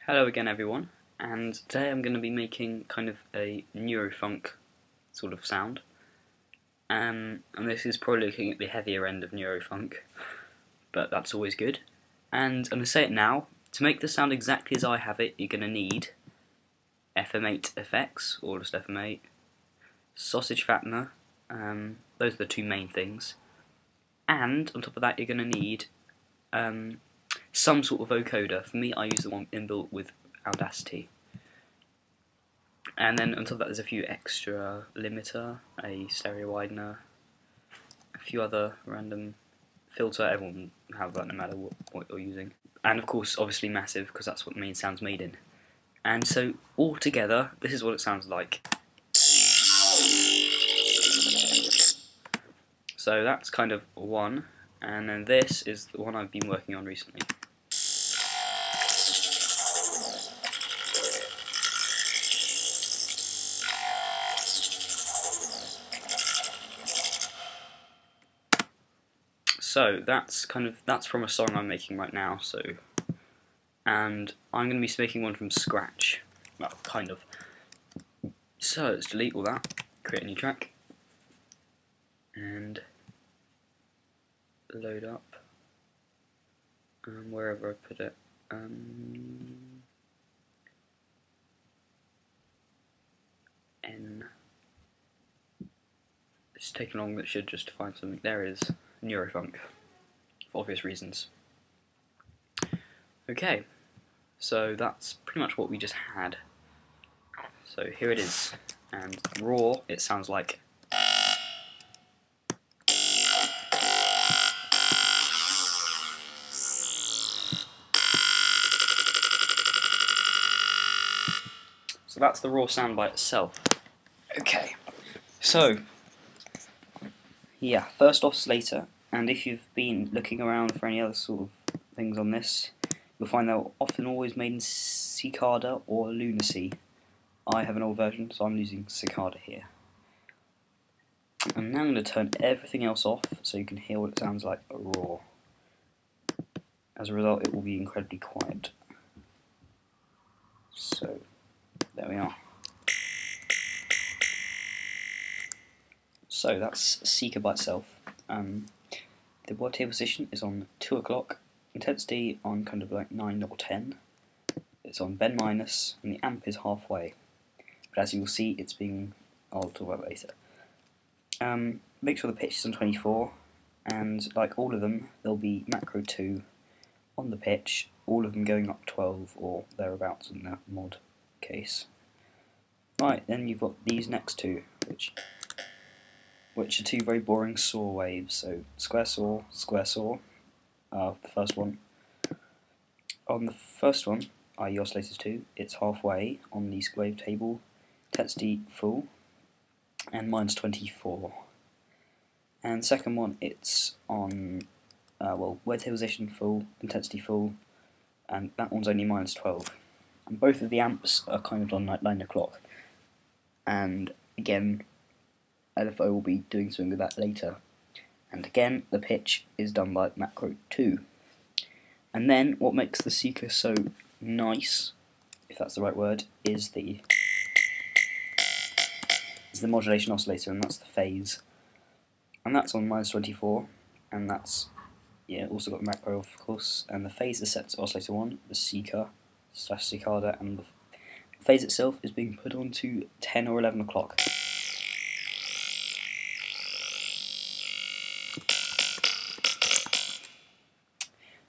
Hello again everyone, and today I'm going to be making kind of a Neurofunk sort of sound, and this is probably looking at the heavier end of Neurofunk, but that's always good. And I'm going to say it now, to make the sound exactly as I have it, you're going to need FM8 FX, or just FM8, sausage fattener, those are the two main things, and on top of that you're going to need some sort of vocoder. For me, I use the one inbuilt with Audacity. And then on top of that there's a few extra limiter, a stereo widener, a few other random filter. Everyone will have that no matter what you're using. And of course, obviously massive, because that's what the main sound's made in. And so, all together, this is what it sounds like. So that's kind of one, and then this is the one I've been working on recently. So that's from a song I'm making right now. And I'm going to be making one from scratch. Well, kind of. So let's delete all that, create a new track, and load up wherever I put it. N. It's taken long, but it should just find something. There it is. Neurofunk, for obvious reasons. Okay, so that's pretty much what we just had. So here it is, and raw, it sounds like. So that's the raw sound by itself. Okay, so yeah, first oscillator, and if you've been looking around for any other sort of things on this, you'll find they're often always made in cicada or lunacy. I have an old version, so I'm using cicada here. And now I'm going to turn everything else off so you can hear what it sounds like raw. As a result, it will be incredibly quiet. So, there we are. So that's Seeker by itself. The wavetable position is on 2 o'clock, intensity on kind of like 9 or 10. It's on bend minus, and the amp is halfway. But as you will see, it's being. I'll talk about it later. Make sure the pitch is on 24, and like all of them, there'll be macro 2 on the pitch, all of them going up 12 or thereabouts in the mod case. Right, then you've got these next two, which are two very boring saw waves. So square saw, the first one. On the first one, i.e. oscillators 2, it's halfway on the wavetable, intensity full, and mine's 24. And second one, it's on, wavetable position full, intensity full, and that one's only minus 12. And both of the amps are kind of on like 9 o'clock. And again, LFO will be doing something with that later. And again, the pitch is done by macro 2. And then what makes the Seeker so nice, if that's the right word, is the modulation oscillator, and that's the phase. And that's on minus 24, and that's also got macro of course, and the phase is set to oscillator 1, the Seeker / cicada, and the phase itself is being put on to 10 or 11 o'clock.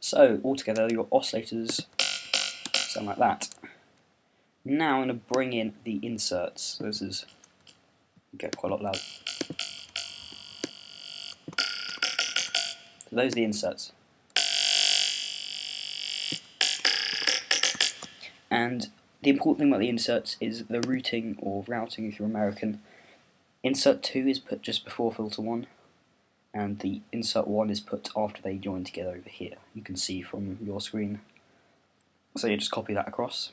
So, altogether, your oscillators sound like that. Now I'm going to bring in the inserts. So this is get quite a lot loud. So those are the inserts. And the important thing about the inserts is the routing or routing if you're American. Insert 2 is put just before filter 1. And the insert 1 is put after they join together over here. You can see from your screen. So you just copy that across.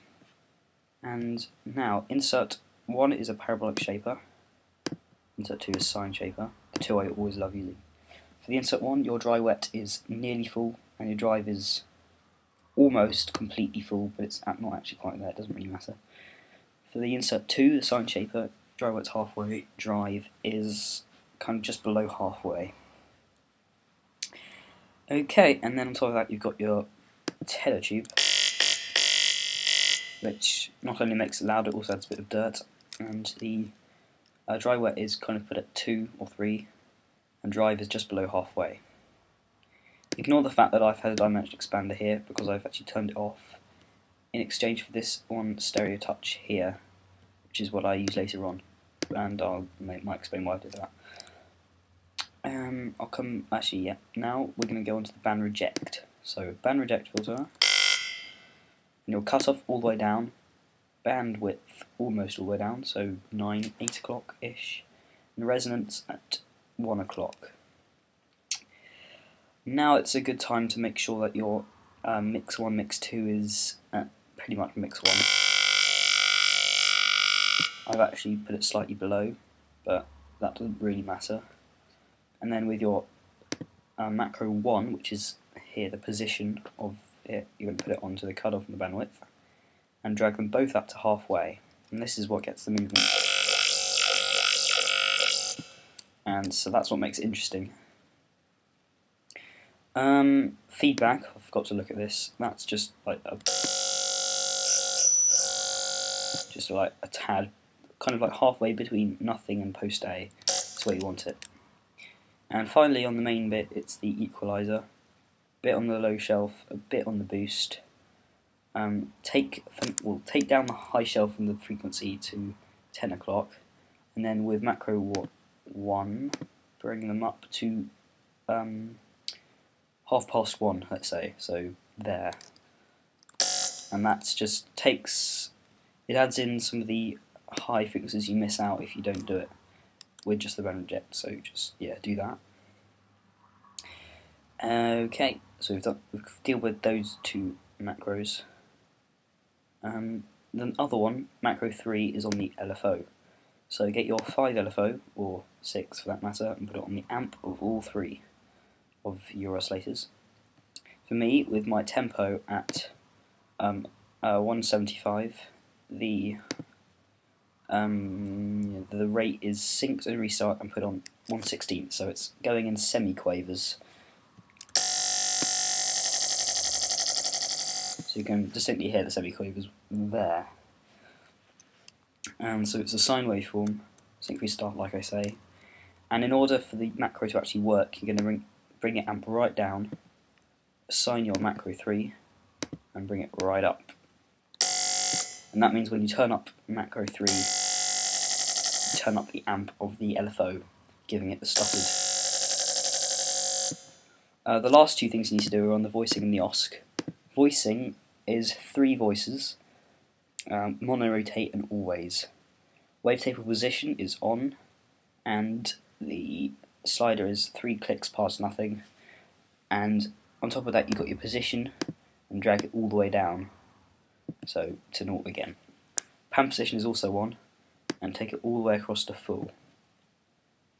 And now, insert 1 is a parabolic shaper. Insert 2 is sine shaper. The two I always love using. For the insert 1, your dry wet is nearly full, and your drive is almost completely full, but it's not actually quite there, it doesn't really matter. For the insert 2, the sine shaper, dry wet's halfway, drive is kind of just below halfway. Okay, and then on top of that you've got your teletube, which not only makes it loud, it also adds a bit of dirt, and the dry wet is kind of put at 2 or 3, and drive is just below halfway. Ignore the fact that I've had a dimension expander here because I've actually turned it off in exchange for this one stereo touch here, which is what I use later on, and might explain why I did that. Now we're going to go on to the band reject. So band reject filter, and you'll cut off all the way down, bandwidth almost all the way down, so 8 o'clock-ish, and resonance at 1 o'clock. Now it's a good time to make sure that your mix 1, mix 2 is at pretty much mix 1. I've actually put it slightly below, but that doesn't really matter. And then with your macro 1, which is here the position of it, you're going to put it onto the cutoff and the bandwidth, and drag them both up to halfway. And this is what gets the movement. And so that's what makes it interesting. Feedback, I forgot to look at this, that's just like a tad, kind of like halfway between nothing and post A, that's where you want it. And finally on the main bit it's the equalizer, a bit on the low shelf, a bit on the boost. Take down the high shelf from the frequency to 10 o'clock, and then with macro 1, bring them up to 1:30, let's say, so there. And that's just it adds in some of the high frequencies you miss out if you don't do it with just the band reject, so just, yeah, do that. Okay, so we've dealt with those 2 macros. The other one, macro 3, is on the LFO. So get your 5 LFO, or 6 for that matter, and put it on the amp of all 3 of your oscillators. For me, with my tempo at 175, the rate is synced and restart and put on 1/16, so it's going in semi-quavers. So you can distinctly hear the semi-quavers there. And so it's a sine waveform, sync restart like I say, and in order for the macro to actually work, you're going to bring your amp right down, assign your macro 3, and bring it right up. And that means when you turn up macro 3, you turn up the amp of the LFO, giving it the stuttered. The last 2 things you need to do are on the voicing and the OSC. Voicing is 3 voices, mono rotate and always. Wavetable position is on, and the slider is 3 clicks past nothing, and on top of that you've got your position and drag it all the way down, so to 0 again. Pan position is also on, and take it all the way across to full.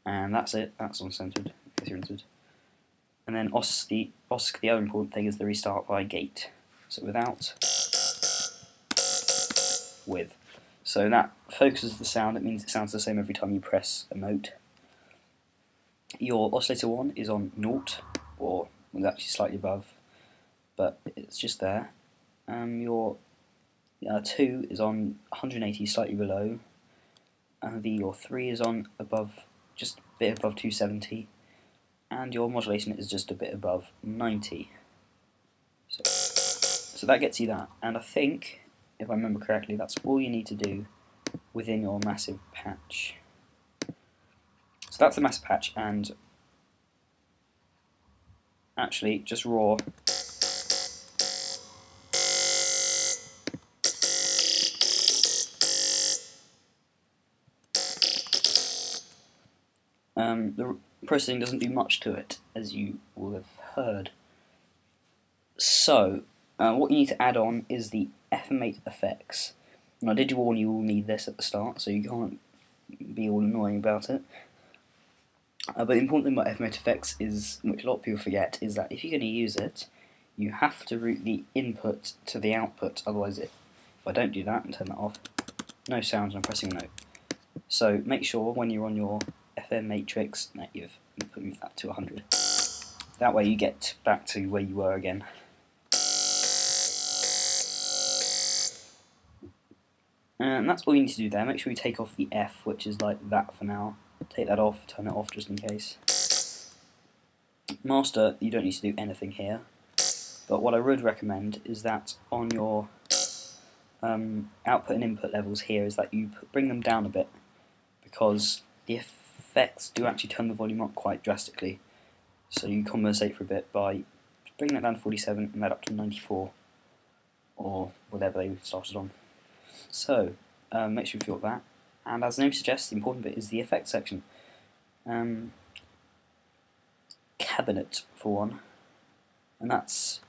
And that's it, that's on centered, in case you're interested. And then OSC, the other important thing is the restart by gate. So without, with. So that focuses the sound, it means it sounds the same every time you press a note. Your oscillator 1 is on 0, or it's actually slightly above, but it's just there. Your 2 is on 180, slightly below. Your 3 is on above, just a bit above 270, and your modulation is just a bit above 90. So that gets you that, and I think, if I remember correctly, that's all you need to do within your massive patch. So that's the massive patch, and actually just raw. The processing doesn't do much to it, as you will have heard. So, what you need to add on is the FM8 FX. And I did warn you will need this at the start, so you can't be all annoying about it. But the important thing about FM8 FX is, which a lot of people forget, is that if you're going to use it, you have to route the input to the output, otherwise if I don't do that and turn that off, no sound and I'm pressing a note. So make sure when you're on your FM matrix that you've moved that to 100. That way you get back to where you were again. And that's all you need to do there. Make sure you take off the F, which is like that for now. Take that off, turn it off just in case. Master, you don't need to do anything here. But what I would recommend is that on your output and input levels here is that you bring them down a bit, because the effects do actually turn the volume up quite drastically. So you compensate for a bit by bringing that down to 47 and that up to 94, or whatever they started on. So make sure you feel that. And as the name suggests, the important bit is the effects section. Cabinet for one, and that's.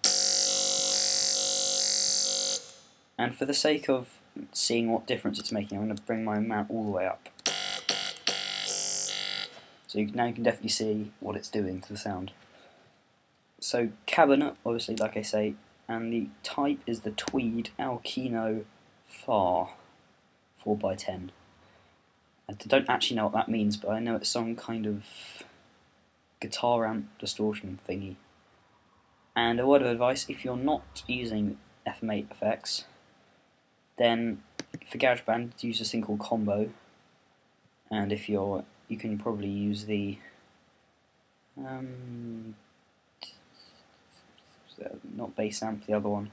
And for the sake of seeing what difference it's making, I'm going to bring my amount all the way up. So now you can definitely see what it's doing to the sound. So cabinet, obviously, like I say, and the type is the Tweed Alkino Far 4x10. I don't actually know what that means, but I know it's some kind of guitar amp distortion thingy. And a word of advice, if you're not using FM8 FX, then for GarageBand use this thing called Combo, and if you can probably use the not bass amp, the other one,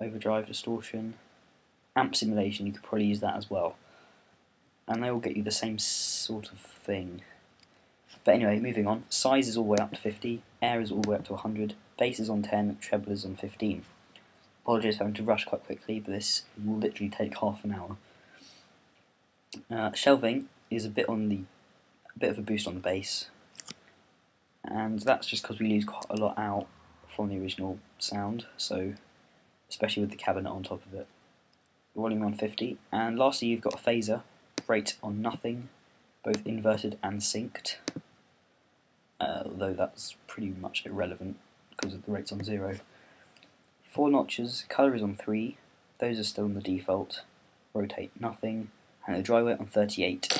overdrive, distortion, amp simulation, you could probably use that as well, and they all get you the same sort of thing. But anyway, moving on, size is all the way up to 50, air is all the way up to 100, bass is on 10, treble is on 15. Apologies for having to rush quite quickly, but this will literally take half an hour. Shelving is a bit of a boost on the bass, and that's just because we lose quite a lot out from the original sound, so especially with the cabinet on top of it. Volume on 50, and lastly you've got a phaser, rate on nothing, both inverted and synced, although that's pretty much irrelevant because the rate's on 0. 4 notches, colour is on 3, those are still on the default, rotate nothing, and the dry weight on 38.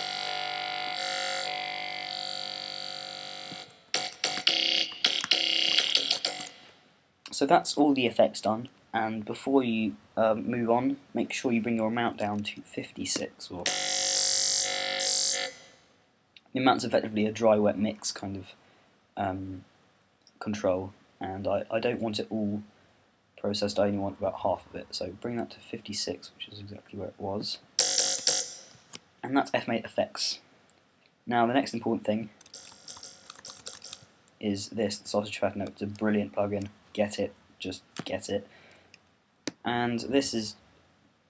So that's all the effects done, and before you move on, make sure you bring your amount down to 56, or the amount's effectively a dry wet mix kind of control, and I don't want it all processed, I only want about half of it, so bring that to 56, which is exactly where it was, and that's FM8 FX. Now the next important thing is this, the Sausage Fat Note. It's a brilliant plugin, get it, just get it, and this is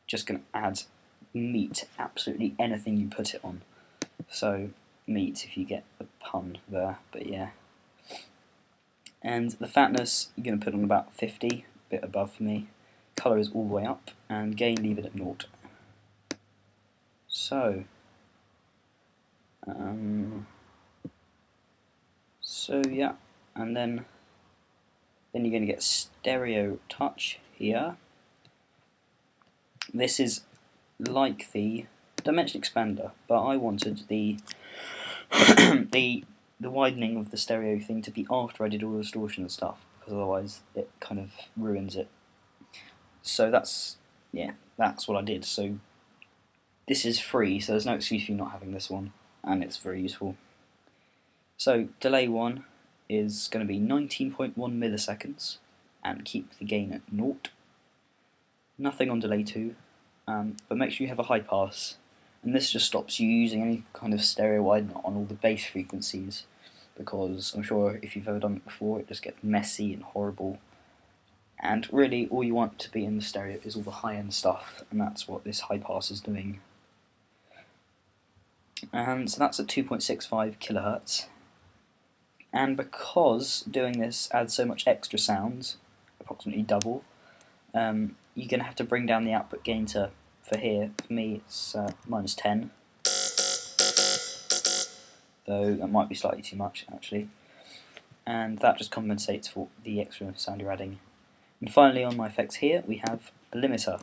just going to add meat to absolutely anything you put it on, so meat if you get the pun there, but yeah. And the fatness you're going to put on about 50, bit above for me, colour is all the way up, and gain leave it at 0. So yeah, and then you're going to get stereo touch here. This is like the dimension expander, but I wanted the the widening of the stereo thing to be after I did all the distortion and stuff, because otherwise it kind of ruins it. So that's what I did. So this is free, so there's no excuse for you not having this one, and it's very useful. So delay 1 is going to be 19.1 milliseconds, and keep the gain at 0. Nothing on delay 2, but make sure you have a high pass, and this just stops you using any kind of stereo widener on all the bass frequencies, because I'm sure if you've ever done it before, it just gets messy and horrible, and really all you want to be in the stereo is all the high-end stuff, and that's what this high pass is doing. And so that's at 2.65 kilohertz, and because doing this adds so much extra sounds, approximately double, you're going to have to bring down the output gain to, for here, for me it's -10, though that might be slightly too much actually. and that just compensates for the extra sound you're adding. And finally, on my effects here, we have a limiter,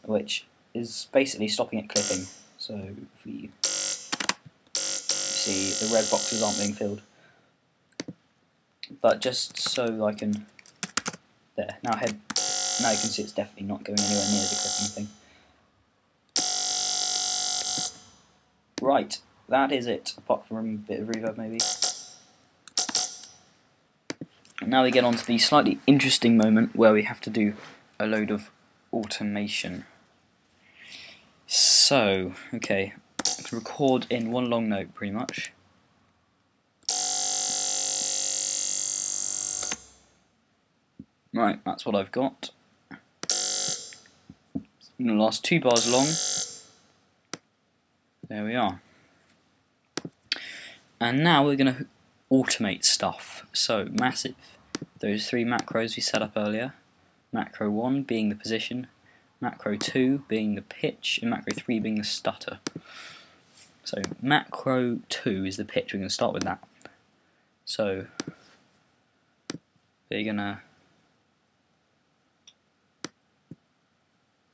which is basically stopping it clipping. So if you see, the red boxes aren't being filled. But just so I can, there, now you can see it's definitely not going anywhere near the clipping thing. Right, that is it, apart from a bit of reverb maybe. Now we get on to the slightly interesting moment where we have to do a load of automation. So, okay, I can record in one long note pretty much. Right, that's what I've got. It's going to last 2 bars long. There we are. And now we're going to automate stuff. So, massive. Those 3 macros we set up earlier. Macro 1 being the position, macro 2 being the pitch, and macro 3 being the stutter. So, macro 2 is the pitch. We're going to start with that. So, they're going to...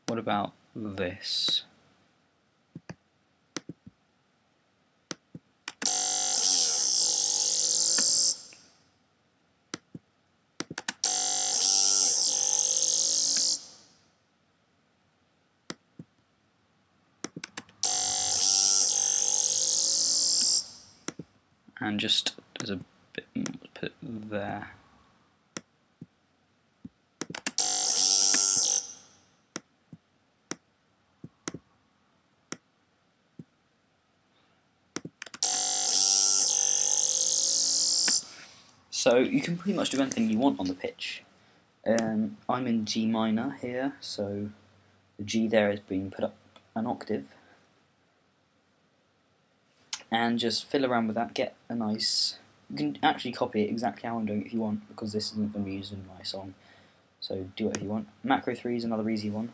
What about this? And just as a bit more, put it there. So you can pretty much do anything you want on the pitch. I'm in G minor here, so the G there is being put up an octave. And just fill around with that, get a nice... You can actually copy it exactly how I'm doing it if you want, because this isn't going to be used in my song. So do whatever you want. Macro 3 is another easy one.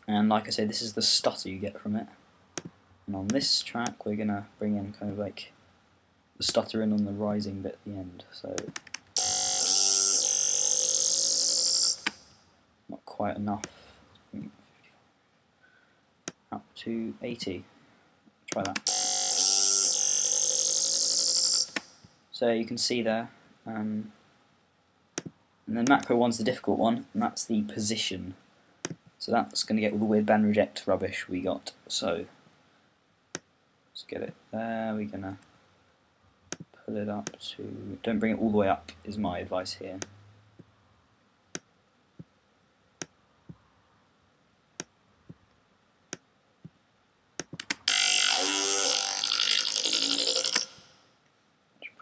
And like I said, this is the stutter you get from it. And on this track, we're going to bring in kind of like the stutter in on the rising bit at the end. So not quite enough. Up to 80. Try that. So you can see there, and then macro 1's the difficult one, and that's the position. So that's going to get all the weird band reject rubbish we got. So let's get it there. We're going to pull it up to... Don't bring it all the way up, is my advice here.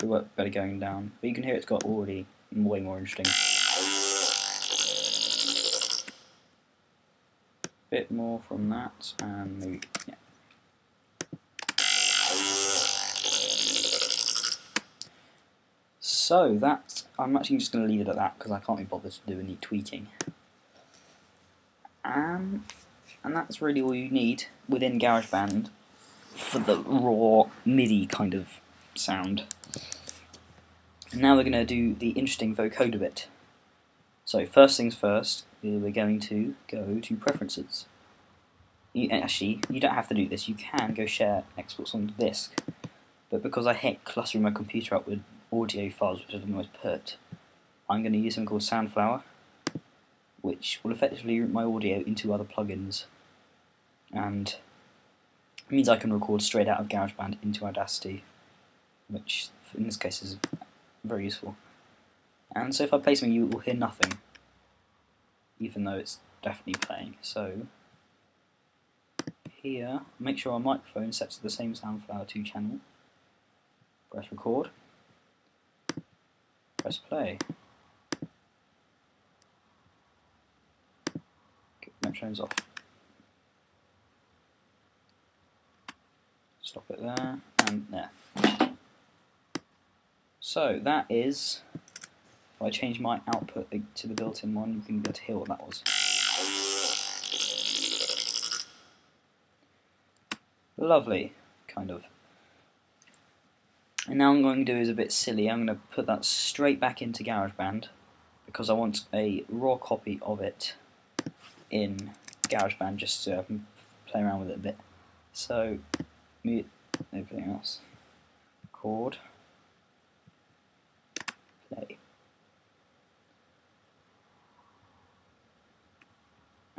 Should work better going down, but you can hear it's got already way more interesting. Bit more from that, and maybe, yeah. So that, I'm actually just going to leave it at that because I can't be bothered to do any tweaking. And that's really all you need within GarageBand for the raw MIDI kind of sound. And now we're going to do the interesting vocoder bit. So first things first, we're going to go to preferences. Actually, you don't have to do this, you can go share exports on disk. But because I hate clustering my computer up with audio files which I don't always put, I'm going to use something called Soundflower, which will effectively route my audio into other plugins. And it means I can record straight out of GarageBand into Audacity, which in this case is very useful. And so if I play something, you will hear nothing, even though it's definitely playing. So here, make sure our microphone sets to the same Soundflower 2 channel. Press record. Press play. Get the metronomes off. Stop it there, and there. So that is, if I change my output to the built-in one, you can be able to hear what that was. Lovely, kind of. And now I'm going to do is a bit silly. I'm going to put that straight back into GarageBand because I want a raw copy of it in GarageBand just so I can play around with it a bit. So, mute everything else. Record. Play.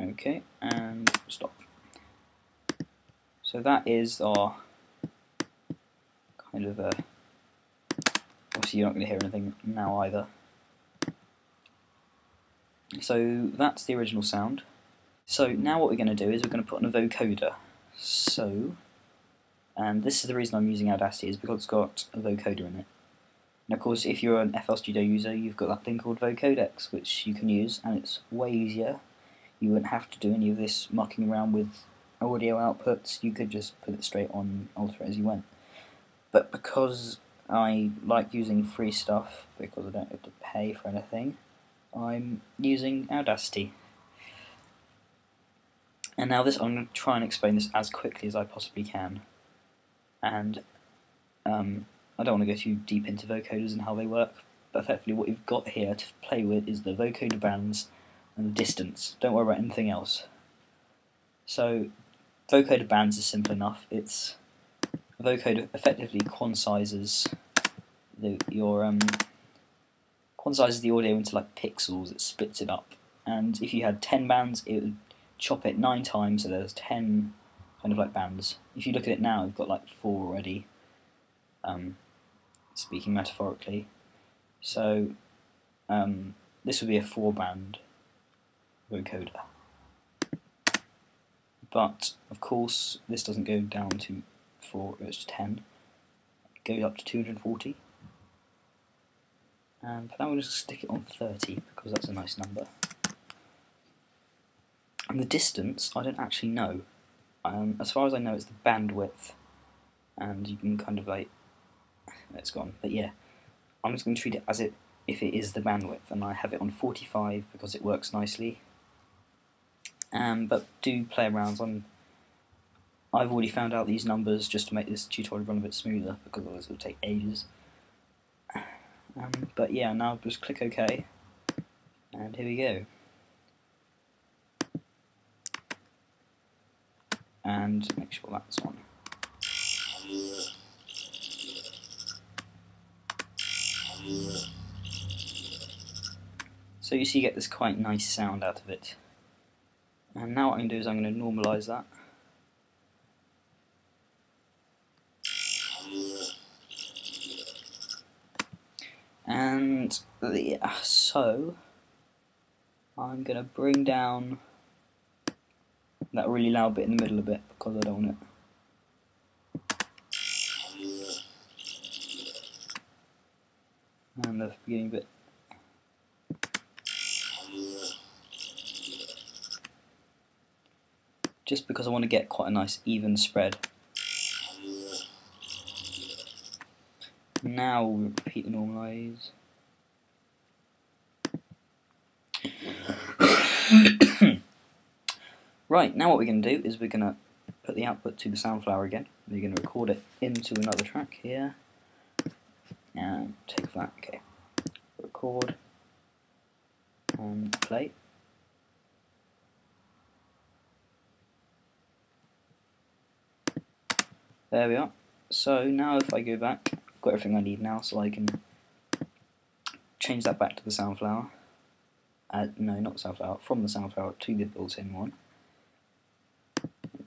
Okay, and stop. So that is our kind of a... Obviously you're not going to hear anything now either. So that's the original sound. So now what we're going to do is we're going to put on a vocoder. So, and this is the reason I'm using Audacity, is because it's got a vocoder in it. And of course if you're an FL Studio user, you've got that thing called Vocodex, which you can use, and it's way easier. You wouldn't have to do any of this mucking around with audio outputs, you could just put it straight on, alter it as you went. But because I like using free stuff, because I don't have to pay for anything, I'm using Audacity. And now this, I'm going to try and explain this as quickly as I possibly can. And I don't want to go too deep into vocoders and how they work, but effectively what you've got here to play with is the Vocoder Bands and the distance. Don't worry about anything else. So, Vocoder Bands is simple enough. It's a vocoder effectively quantizes quantizes the audio into like pixels. It splits it up, and if you had 10 bands, it would chop it 9 times, so there's 10 kind of like bands. If you look at it now, you've got like 4 already. Speaking metaphorically, so this would be a 4-band vocoder. But of course, this doesn't go down to 4; it's 10. It goes up to 240. And for now, we'll just stick it on 30 because that's a nice number. And the distance, I don't actually know. As far as I know, it's the bandwidth, and you can kind of like, it's gone. But yeah, I'm just going to treat it as if it is the bandwidth, and I have it on 45 because it works nicely. But do play around. I've already found out these numbers just to make this tutorial run a bit smoother, because otherwise it will take ages. But yeah, now just click OK, and here we go. And make sure that's on. So you see you get this quite nice sound out of it. And now what I'm going to do is I'm going to normalise that. And yeah, so I'm going to bring down that really loud bit in the middle a bit because I don't want it. And the beginning bit. Just because I want to get quite a nice even spread. Now we'll repeat the normalise. Right, now what we're going to do is we're going to put the output to the Soundflower again. We're going to record it into another track here. And take that, okay. Record. And play. There we are. So now if I go back, I've got everything I need now, so I can change that back to the Soundflower. No, not Soundflower, from the Soundflower to the built-in one.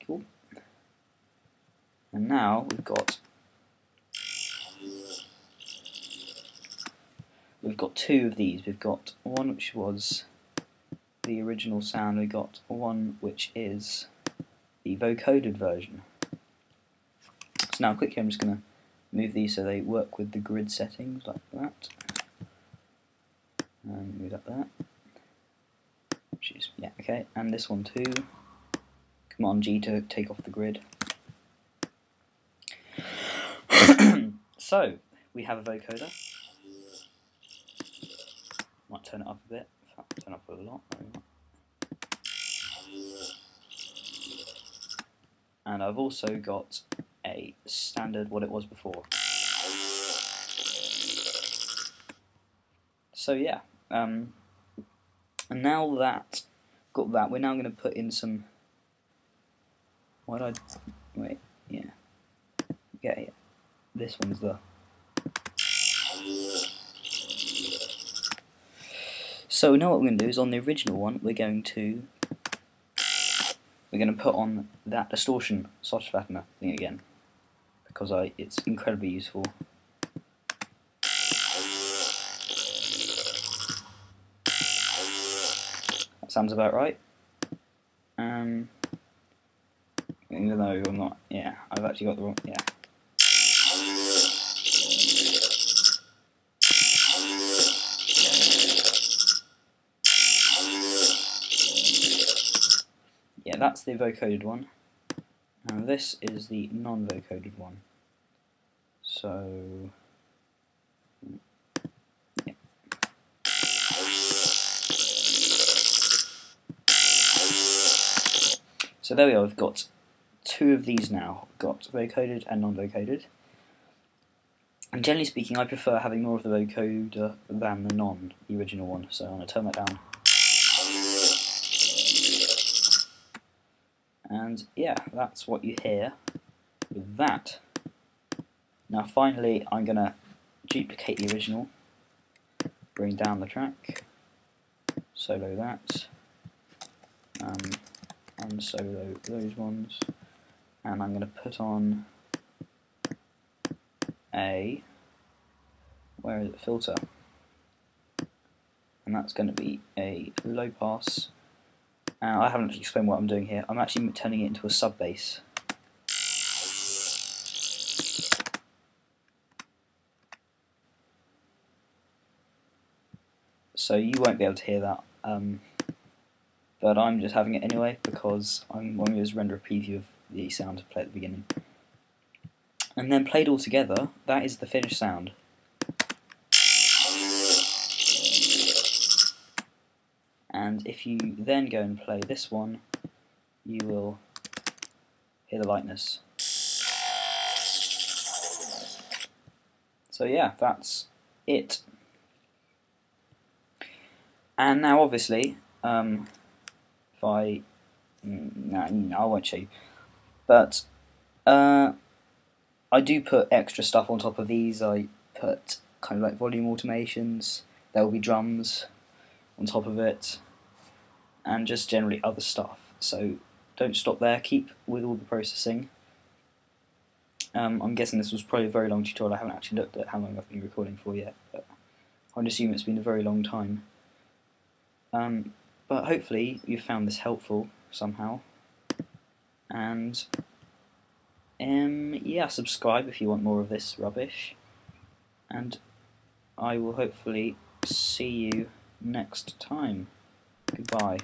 Cool. And now we've got 2 of these. We've got one which was the original sound, we've got one which is the vocoded version. So now quickly I'm just going to move these so they work with the grid settings like that. And move that there. Jeez, yeah, okay, and this one too. Command G to take off the grid. So, we have a vocoder. Might turn it up a bit. In fact, turn it up a lot. And I've also got a standard, what it was before. So yeah, and now that got that, we're now going to put in some. Why did I wait? Yeah, this one's the. So now what we're going to do is on the original one, we're going to put on that distortion soft flattener thing again, because it's incredibly useful. That sounds about right. Even though I'm not, yeah, I've actually got the wrong, yeah. Yeah, that's the vocoded one, and this is the non-vocoded one. So, yeah. So there we are, we've got two of these now. We've got vocoded and non-vocoded. And generally speaking, I prefer having more of the vocoder than the original one, so I'm going to turn that down. And yeah, that's what you hear with that. Now finally, I'm going to duplicate the original, bring down the track, solo that, unsolo those ones, and I'm going to put on a, where is it, filter, and that's going to be a low pass. I haven't actually explained what I'm doing here. I'm actually turning it into a sub bass. So you won't be able to hear that, but I'm just having it anyway because I'm going to just render a preview of the sound to play at the beginning. And then played all together, that is the finished sound. And if you then go and play this one, you will hear the lightness. So yeah, that's it. And now obviously, if I won't show you, but I do put extra stuff on top of these. I put kind of like volume automations, there will be drums on top of it, and just generally other stuff. So don't stop there, keep with all the processing. I'm guessing this was probably a very long tutorial. I haven't actually looked at how long I've been recording for yet, but I would assume it's been a very long time. But hopefully you found this helpful somehow, and yeah, subscribe if you want more of this rubbish, and I will hopefully see you next time. Goodbye.